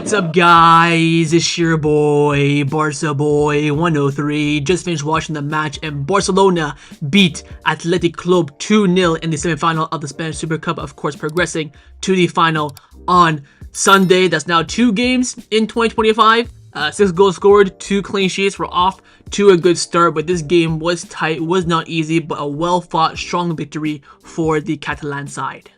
What's up, guys? It's your boy, Barca Boy 103. Just finished watching the match, and Barcelona beat Athletic Club 2-0 in the semi-final of the Spanish Super Cup, of course, progressing to the final on Sunday. That's now 2 games in 2025. 6 goals scored, 2 clean sheets. We're off to a good start, but this game was tight, was not easy, but a well-fought, strong victory for the Catalan side.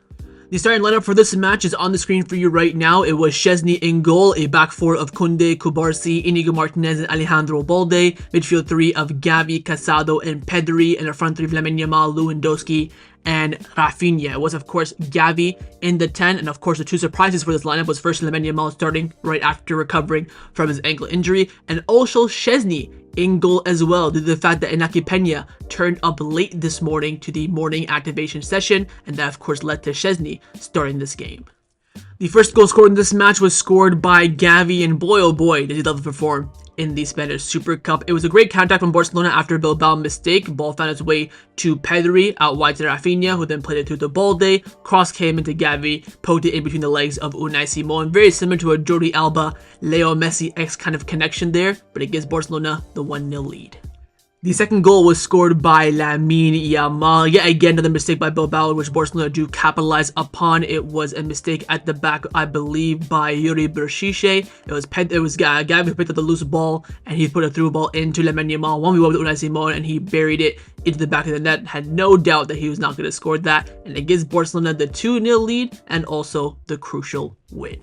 The starting lineup for this match is on the screen for you right now. It was Szczesny in goal, a back four of Kounde, Cubarsí, Inigo Martinez, and Alejandro Balde, midfield 3 of Gavi, Casado, and Pedri, and a front 3 of Lamine, Yamal, Lewandowski, and Raphinha. It was, of course, Gavi in the 10, and of course the 2 surprises for this lineup was first Lamine Yamal starting right after recovering from his ankle injury, and also Szczesny in goal as well, due to the fact that Iñaki Peña turned up late this morning to the morning activation session, and that of course led to Szczesny starting this game. The first goal scored in this match was scored by Gavi, and boy oh boy did he love to perform in the Spanish Super Cup. It was a great counterattack from Barcelona after a Bilbao mistake. Ball found its way to Pedri, out wide to Raphinha, who then played it through to Balde. Cross came into Gavi, poked it in between the legs of Unai Simon. Very similar to a Jordi Alba, Leo Messi-X kind of connection there, but it gives Barcelona the 1-0 lead. The second goal was scored by Lamine Yamal. Yet again, another mistake by Bilbao, which Barcelona do capitalize upon. It was a mistake at the back, I believe, by Yuri Berchiche. It was Gavi who picked up the loose ball, and he put a through ball into Lamine Yamal. 1v1 with Unai Simon, and he buried it into the back of the net. Had no doubt that he was not going to score that, and it gives Barcelona the 2-0 lead and also the crucial win.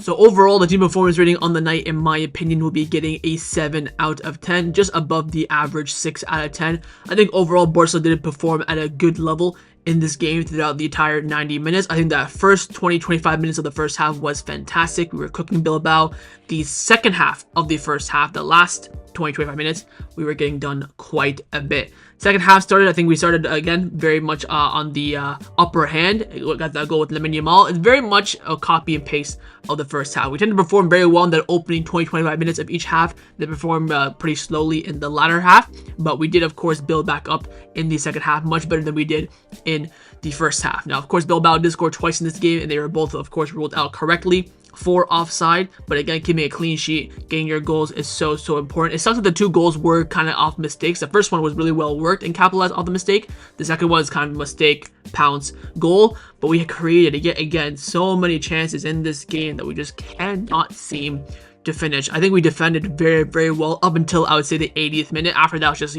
So overall, the team performance rating on the night, in my opinion, will be getting a 7 out of 10, just above the average 6 out of 10. I think overall, Barca did perform at a good level in this game throughout the entire 90 minutes. I think that first 20-25 minutes of the first half was fantastic. We were cooking Bilbao. The second half of the first half, the last 20-25 minutes, we were getting done quite a bit. Second half started, I think we started again very much on the upper hand. We got that goal with Lamine Yamal. It's very much a copy and paste of the first half. We tend to perform very well in that opening 20-25 minutes of each half. They perform pretty slowly in the latter half, but we did of course build back up in the second half much better than we did in the first half. Now of course Bilbao did score twice in this game, and they were both of course ruled out correctly for offside, but again, keeping a clean sheet, getting your goals is so important. It sucks that the 2 goals were kind of off mistakes. The first one was really well worked and capitalized off the mistake. The second one is kind of a mistake, pounce, goal, but we created yet again so many chances in this game that we just cannot seem to finish. I think we defended very well up until, I would say, the 80th minute. After that was just,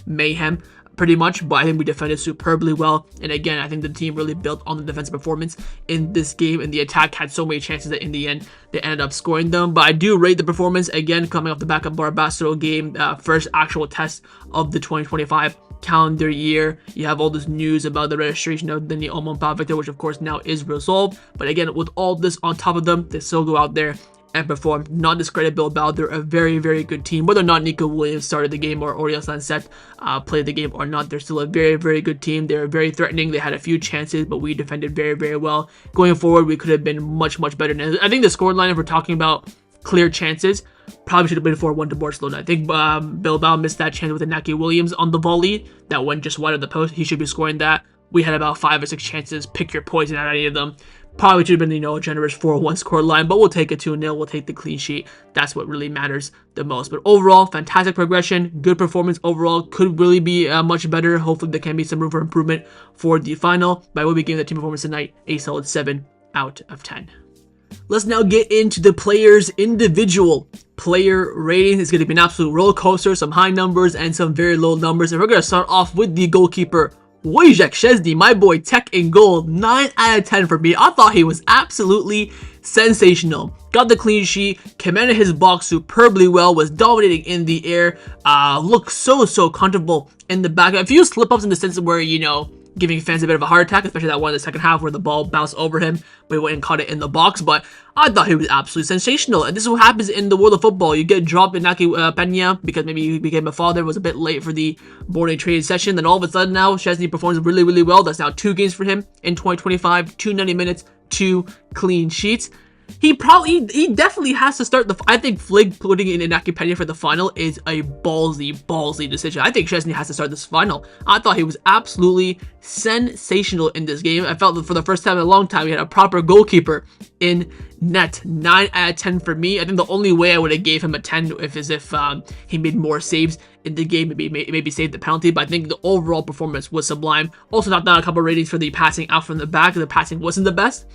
mayhem pretty much, but I think we defended superbly well, and again, I think the team really built on the defensive performance in this game, and the attack had so many chances that in the end they ended up scoring them. But I do rate the performance, again, coming off the back of Barcelona game, first actual test of the 2025 calendar year. You have all this news about the registration of the Omon Victor, which of course now is resolved, but again, with all this on top of them, they still go out there and perform. Not discredit Bilbao. They're a very good team. Whether or not Nico Williams started the game or Oriol Sanset played the game or not, they're still a very good team. They're very threatening. They had a few chances, but we defended very well. Going forward, we could have been much better. And I think the scoreline, if we're talking about clear chances, probably should have been 4-1 to Barcelona. I think Bilbao missed that chance with Iñaki Williams on the volley that went just wide of the post. He should be scoring that. We had about 5 or 6 chances. Pick your poison out of any of them. Probably should have been, a generous 4-1 score line, but we'll take a 2-0. We'll take the clean sheet. That's what really matters the most. But overall, fantastic progression, good performance overall. Could really be much better. Hopefully, there can be some room for improvement for the final. But I will be giving the team performance tonight a solid 7 out of 10. Let's now get into the players' individual player ratings. It's going to be an absolute roller coaster, some high numbers and some very low numbers. And we're going to start off with the goalkeeper, Wojciech Szczesny, my boy, Tech in goal. 9 out of 10 for me. I thought he was absolutely sensational. Got the clean sheet, commanded his box superbly well, was dominating in the air, looked so comfortable in the back. A few slip-ups in the sense where, giving fans a bit of a heart attack, especially that one in the second half where the ball bounced over him, but he went and caught it in the box. But I thought he was absolutely sensational. And this is what happens in the world of football. You get dropped Iñaki Peña because maybe he became a father, was a bit late for the morning training session. Then all of a sudden now, Szczesny performs really well. That's now 2 games for him in 2025, 2 90 minutes, 2 clean sheets. He definitely has to start I think Flick putting in Iñaki Peña for the final is a ballsy decision. I think Szczesny has to start this final. I thought he was absolutely sensational in this game. I felt that for the first time in a long time, we had a proper goalkeeper in net 9 out of 10 for me. I think the only way I would have gave him a 10 is if he made more saves in the game, maybe saved the penalty, but I think the overall performance was sublime. Also knocked down a couple ratings for the passing out from the back. The passing wasn't the best.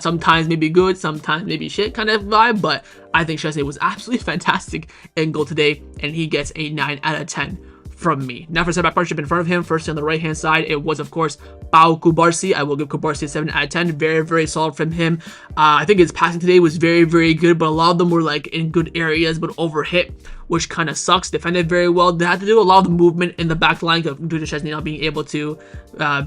Sometimes maybe good, sometimes maybe shit kind of vibe, but I think Szczesny was absolutely fantastic in goal today, and he gets a 9 out of 10 from me. Now for center-back partnership in front of him, first on the right-hand side, it was, of course, Pau Kubarsi. I will give Kubarsi a 7 out of 10. Very, very solid from him. I think his passing today was very, very good, but a lot of them were like in good areas, but overhit, which kind of sucks. Defended very well. They had to do a lot of the movement in the back line due to Szczesny not being able to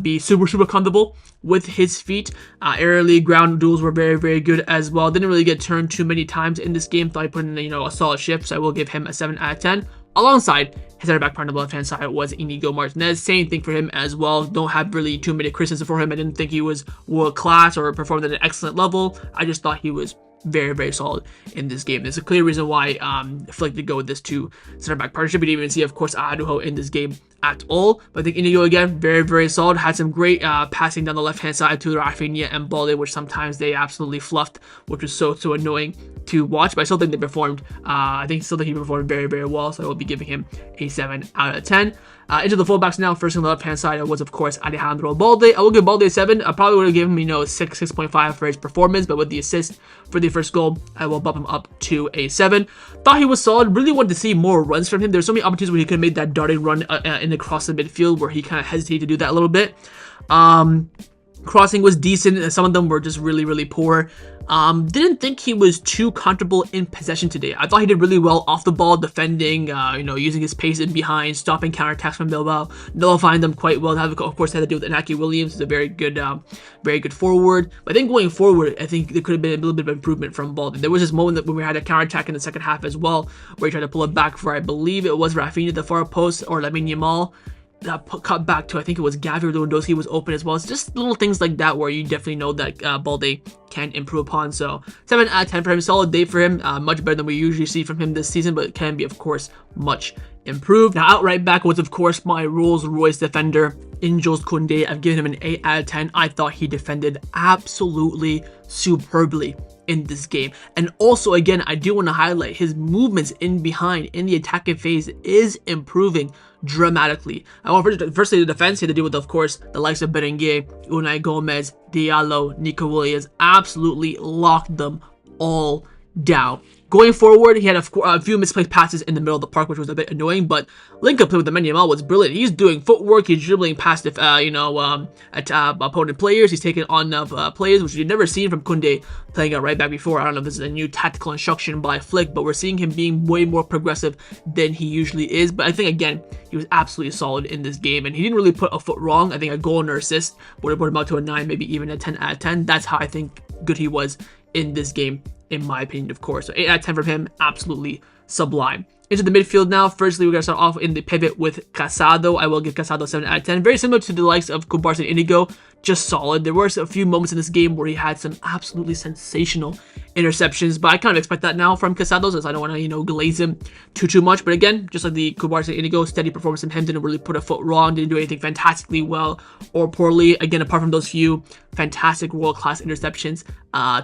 be super comfortable with his feet. Aerially, ground duels were very, very good as well. Didn't really get turned too many times in this game. Thought he put in, a solid shift, so I will give him a 7 out of 10. Alongside his center back partner on the left hand side was Inigo Martinez. Same thing for him as well. Don't have really too many criticisms for him. I didn't think he was world class or performed at an excellent level. I just thought he was very, very solid in this game. There's a clear reason why Flick did go with this two center back partnership. We didn't even see, of course, Adujo in this game at all. But I think Inigo, again, very, very solid. Had some great passing down the left-hand side to Raphinha and Balde, which sometimes they absolutely fluffed, which was so annoying to watch. But I still think they performed. Still think he performed very, very well. So I will be giving him a 7 out of 10. Into the fullbacks now. First on the left-hand side was, of course, Alejandro Balde. I will give Balde a 7. I probably would have given him, 6.5 for his performance, but with the assist for the first goal, I will bump him up to a 7. Thought he was solid. Really wanted to see more runs from him. There's so many opportunities where he could have made that darting run in across the midfield, where he kind of hesitated to do that a little bit. Crossing was decent. Some of them were just really, really poor. Didn't think he was too comfortable in possession today. I thought he did really well off the ball, defending, using his pace in behind, stopping counterattacks from Bilbao, nullifying them quite well. That, of course, had to do with Inaki Williams, who's a very good forward. But I think going forward, I think there could have been a little bit of improvement from Balde. There was this moment when we had a counterattack in the second half as well, where he tried to pull it back for, I believe it was Raphinha at the far post, or Lamine Yamal. Cut back to, I think it was Gavi or Lewandowski was open as well. It's just little things like that where you definitely know that Balde can improve upon. So 7 out of 10 for him. Solid day for him. Much better than we usually see from him this season, but it can be, of course, much improved. Now, outright back was, of course, my Rolls Royce defender, Angels Kounde. I've given him an 8 out of 10. I thought he defended absolutely superbly in this game. And also, again, I do want to highlight his movements in behind in the attacking phase is improving dramatically. I want firstly the defense had to do with, of course, the likes of Berenguer, Unai Gomez, Diallo, Nico Williams. Absolutely locked them all down. Going forward, he had a few misplaced passes in the middle of the park, which was a bit annoying, but link-up play with the Yamal was brilliant. He's doing footwork, he's dribbling past opponent players, he's taking on players, which you've never seen from Kounde playing a right back before. I don't know if this is a new tactical instruction by Flick, but we're seeing him being way more progressive than he usually is. But I think, again, he was absolutely solid in this game, and he didn't really put a foot wrong. I think a goal and an assist would have put him out to a 9, maybe even a 10 out of 10. That's how I think good he was in this game, in my opinion, of course. So 8 out of 10 from him, absolutely sublime. Into the midfield now. Firstly, we're going to start off in the pivot with Casado. I will give Casado 7 out of 10. Very similar to the likes of Kubarsi and Inigo, just solid. There were a few moments in this game where he had some absolutely sensational interceptions, but I kind of expect that now from Casado, since I don't want to, glaze him too much. But again, just like the Kubarsi and Inigo, steady performance from him. Didn't really put a foot wrong, didn't do anything fantastically well or poorly. Again, apart from those few fantastic world-class interceptions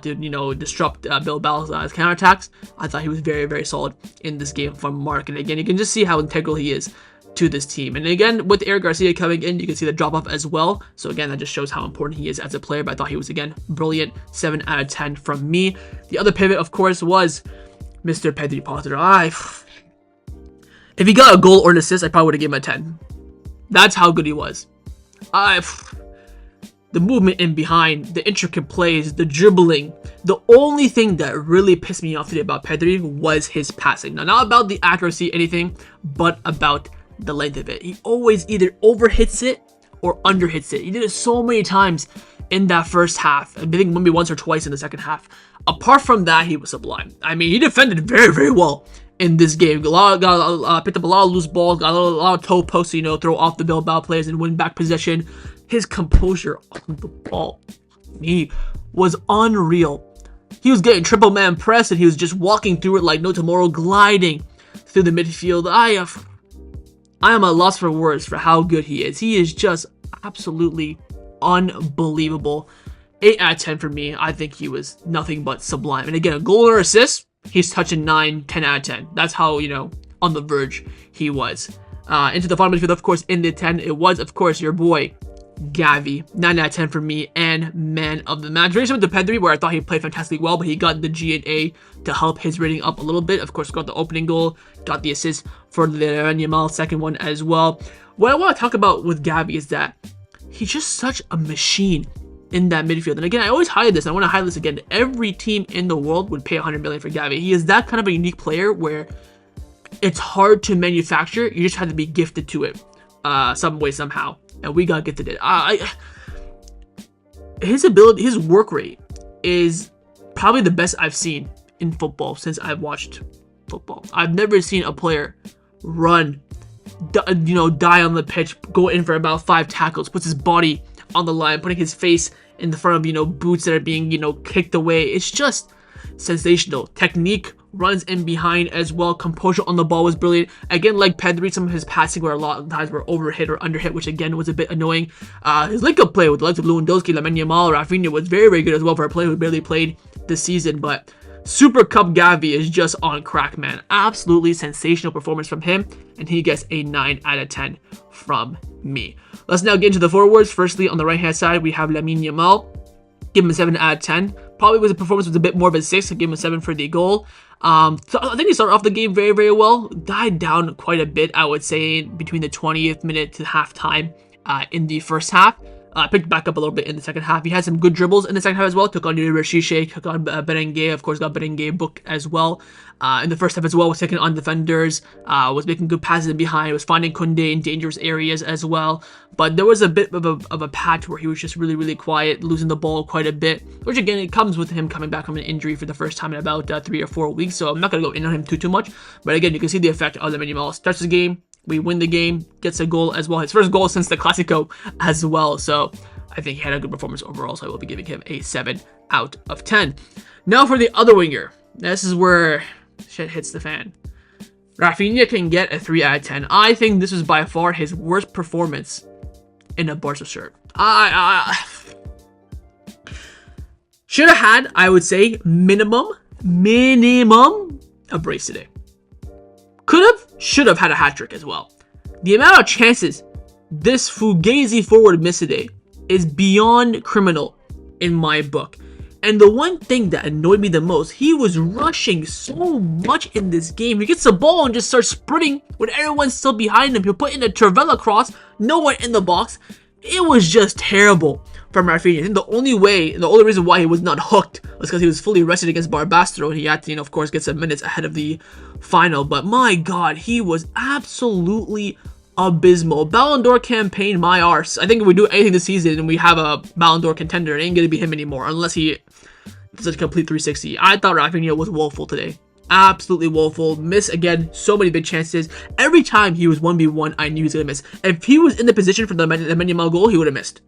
to, disrupt Bilbao's counterattacks, I thought he was very, very solid in this game from Mark. And again, you can just see how integral he is to this team. And again, with Eric Garcia coming in, you can see the drop-off as well. So again, that just shows how important he is as a player. But I thought he was, again, brilliant. 7 out of 10 from me. The other pivot, of course, was Mr. Pedri Potter. If he got a goal or an assist, I probably would have given him a 10. That's how good he was. The movement in behind, the intricate plays, the dribbling. The only thing that really pissed me off today about Pedri was his passing. Now, not about the accuracy, anything, but about the length of it. He always either overhits it or underhits it. He did it so many times in that first half. I think maybe once or twice in the second half. Apart from that, he was sublime. I mean, he defended very, very well in this game. Picked up a lot of loose balls, got a lot of toe posts, throw off the Bilbao players and win back possession. His composure on the ball, he was unreal. He was getting triple man press and he was just walking through it like no tomorrow, gliding through the midfield. I am at a loss for words for how good he is. He is just absolutely unbelievable 8 out of 10 for me. I think he was nothing but sublime. And again, a goal or assist, he's touching 9, 10 out of 10. That's how, on the verge he was. Into the final midfield, of course, in the 10, it was, of course, your boy, Gavi. 9 out of 10 for me, and man of the match. Very similar to Pedri, where I thought he played fantastically well, but he got the G and A to help his rating up a little bit. Of course, got the opening goal, got the assist for the Yamal second one as well. What I want to talk about with Gavi is that he's just such a machine in that midfield. And again, I always highlight this, and I want to highlight this again. Every team in the world would pay 100 million for Gavi. He is that kind of a unique player where it's hard to manufacture. You just have to be gifted to it some way, somehow. And we got gifted it. His ability, his work rate is probably the best I've seen in football since I've watched football. I've never seen a player run, die on the pitch, go in for about 5 tackles, puts his body on the line, putting his face in the front of, boots that are being, kicked away. It's just sensational. Technique, runs in behind as well. Composure on the ball was brilliant. Again, like Pedri, some of his passing were a lot of times were overhit or underhit, which again was a bit annoying. His link-up play with the likes of Lewandowski, Lamine, Yamal, Raphinha was very, very good as well for a player who barely played this season. But Super Cup Gavi is just on crack, man. Absolutely sensational performance from him, and he gets a 9 out of 10 from me. Let's now get into the forwards. Firstly, on the right-hand side, we have Lamine Yamal. Give him a 7 out of 10. Probably was the performance was a bit more of a 6. I give him a 7 for the goal. So I think he started off the game very, very well. Died down quite a bit, I would say, between the 20th minute to halftime in the first half. Picked back up a little bit in the second half. He had some good dribbles in the second half as well. Took on Rashiche, took on Berenguer, of course, got Berenguer booked as well. In the first half as well, was taking on defenders, was making good passes in behind, was finding Kounde in dangerous areas as well. But there was a bit of a patch where he was just really, really quiet, losing the ball quite a bit, which again, it comes with him coming back from an injury for the first time in about 3 or 4 weeks. So I'm not going to go in on him too much. But again, you can see the effect of Lamine Yamal. Starts the game, we win the game, gets a goal as well. His first goal since the Clasico as well. So I think he had a good performance overall, so I will be giving him a 7 out of 10. Now for the other winger. This is where shit hits the fan. Raphinha can get a 3 out of 10. I think this was by far his worst performance in a Barca shirt. Should have had, I would say, minimum a brace today. Should have had a hat trick as well. The amount of chances this Fugazi forward missed today is beyond criminal in my book. And the one thing that annoyed me the most, he was rushing so much in this game. He gets the ball and just starts sprinting when everyone's still behind him. He'll put in a Trivela cross, no one in the box. It was just terrible from Raphinha. I think the only reason why he was not hooked was because he was fully rested against Barbastro, and he had to, of course, get some minutes ahead of the final. But my God, he was absolutely abysmal. Ballon d'Or campaign, my arse. I think if we do anything this season and we have a Ballon d'Or contender, it ain't gonna be him anymore unless he does a complete 360. I thought Raphinha was woeful today. Absolutely woeful. Miss again, so many big chances. Every time he was 1v1, I knew he was gonna miss. If he was in the position for the Yamal goal, he would have missed.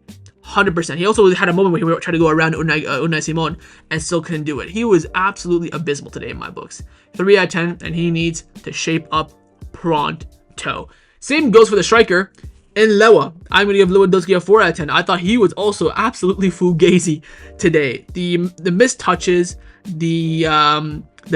100%. He also had a moment where he tried to go around Unai Simon and still couldn't do it. He was absolutely abysmal today in my books. 3 out of 10, and he needs to shape up pronto. Same goes for the striker in Lewa. I'm going to give Lewandowski a 4 out of 10. I thought he was also absolutely fugazi today. The missed touches, the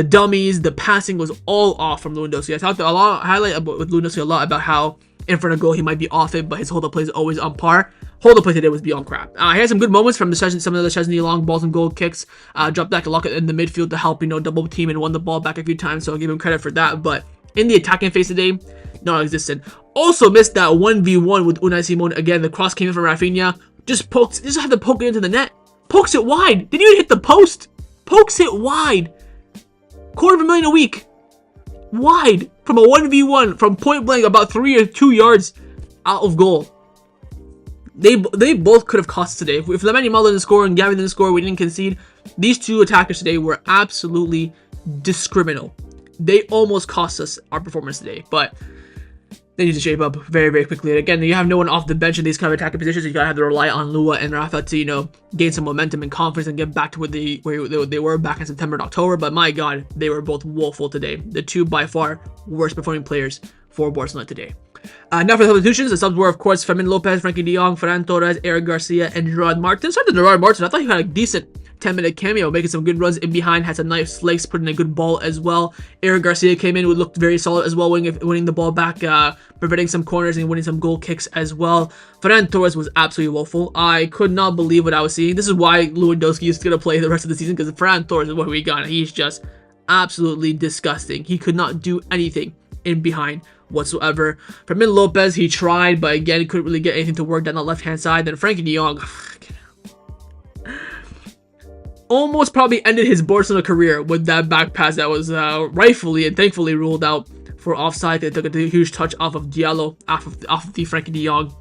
dummies, the passing was all off from Lewandowski. I highlight with Lewandowski a lot about how in front of goal he might be off it, but his hold-up play is always on par. Hold-up play today was beyond crap. He had some good moments from some of the Szczesny long balls and goal kicks. Dropped back a lot in the midfield to help, double team and won the ball back a few times, so I'll give him credit for that. But in the attacking phase today, non-existent. Also missed that 1v1 with Unai Simon. Again, the cross came in from Raphinha. Just had to poke it into the net. Pokes it wide. Didn't even hit the post. Pokes it wide. $250,000 a week. Wide. From a 1v1. From point blank about 3 or 2 yards out of goal. They both could have cost us today. If Lamine Yamal didn't score and Gavi didn't score, we didn't concede. These two attackers today were absolutely discriminal. They almost cost us our performance today, but they need to shape up very, very quickly. And again, you have no one off the bench in these kind of attacking positions. You gotta have to rely on Lua and Rafa to, gain some momentum and confidence and get back to where they were back in September and October. But my God, they were both woeful today. The two by far worst performing players for Barcelona today. Now for the substitutions, the subs were, of course, Fermin Lopez, Frankie de Jong, Ferran Torres, Eric Garcia, and Gerard Martin. Started Gerard Martin. I thought he had a decent 10-minute cameo, making some good runs in behind, had some nice legs, put in a good ball as well. Eric Garcia came in, looked very solid as well, winning the ball back, preventing some corners and winning some goal kicks as well. Ferran Torres was absolutely woeful. I could not believe what I was seeing. This is why Lewandowski is going to play the rest of the season, because Ferran Torres is what we got. He's just absolutely disgusting. He could not do anything in behind whatsoever. Fermin Lopez, he tried, but again, he couldn't really get anything to work down the left-hand side. Then Frankie de Jong almost probably ended his Barcelona career with that back pass that was rightfully and thankfully ruled out for offside. They took a huge touch off of Diallo, off of the Frankie de Jong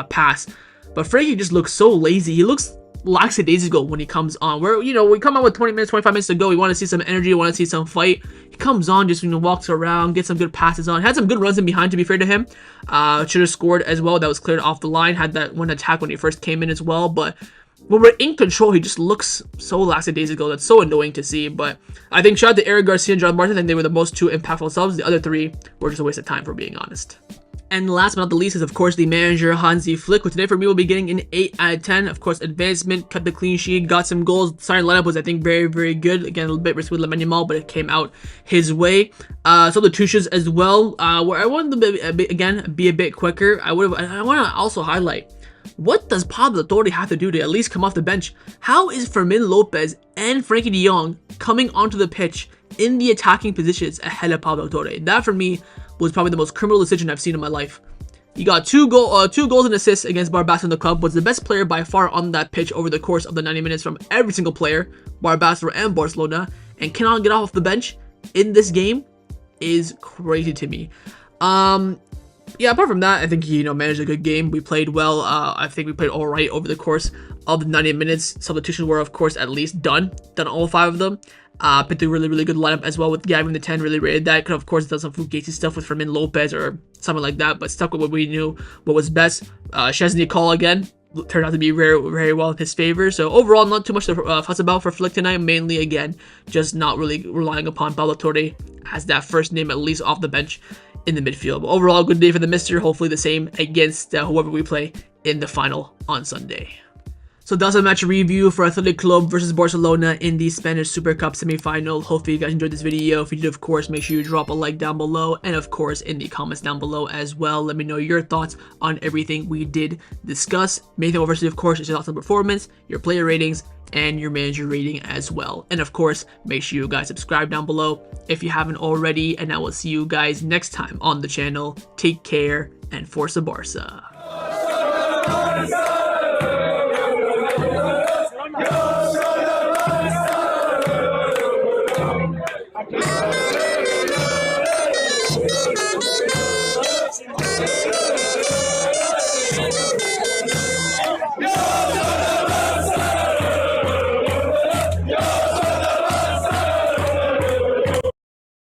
pass. But Frankie just looks so lazy. He looks lackadaisical when he comes on. Where, we come on with 20 minutes, 25 minutes to go. We want to see some energy. We want to see some fight. He comes on, just, walks around, gets some good passes on. Had some good runs in behind, to be fair to him. Should have scored as well. That was cleared off the line. Had that one attack when he first came in as well. But when we're in control, he just looks so lackadaisical. That's so annoying to see. But I think shout out to Eric Garcia and Gerard Martin. I think they were the most two impactful subs. The other three were just a waste of time, for being honest. And last but not the least is, of course, the manager, Hansi Flick, who today for me will be getting an 8 out of 10. Of course, advancement, cut the clean sheet, got some goals. Starting lineup was, I think, very, very good. Again, a little bit risky with Lamine Yamal, but it came out his way. Substitutions as well, where I wanted to be a bit quicker. I want to also highlight, what does Pablo have to do to at least come off the bench? How is Fermin Lopez and Frankie de Jong coming onto the pitch in the attacking positions ahead of Pablo Torre? That, for me, was probably the most criminal decision I've seen in my life. He got two goals and assists against Barca in the club, was the best player by far on that pitch over the course of the 90 minutes from every single player, Barca and Barcelona, and cannot get off the bench in this game is crazy to me. Yeah, apart from that, I think he, managed a good game. We played well. I think we played all right over the course of the 90 minutes. Substitutions were, of course, at least done all 5 of them. Picked a really, really good lineup as well with Gavi in the 10, really rated that. Could have, of course, done some Fugazi stuff with Fermin Lopez or something like that, but stuck with what we knew, what was best. Szczesny call again turned out to be very, very well in his favor. So overall, not too much to fuss about for Flick tonight. Mainly, again, just not really relying upon Pablo Torre as that first name, at least off the bench in the midfield. But overall, good day for the mister. Hopefully the same against whoever we play in the final on Sunday. So that's a match review for Athletic Club versus Barcelona in the Spanish Super Cup semi-final. Hopefully you guys enjoyed this video. If you did, of course, make sure you drop a like down below. And of course, in the comments down below as well, let me know your thoughts on everything we did discuss. Main thing, obviously, of course, is your thoughts on performance, your player ratings, and your manager rating as well. And of course, make sure you guys subscribe down below if you haven't already. And I will see you guys next time on the channel. Take care and Forza Barca. Yeah!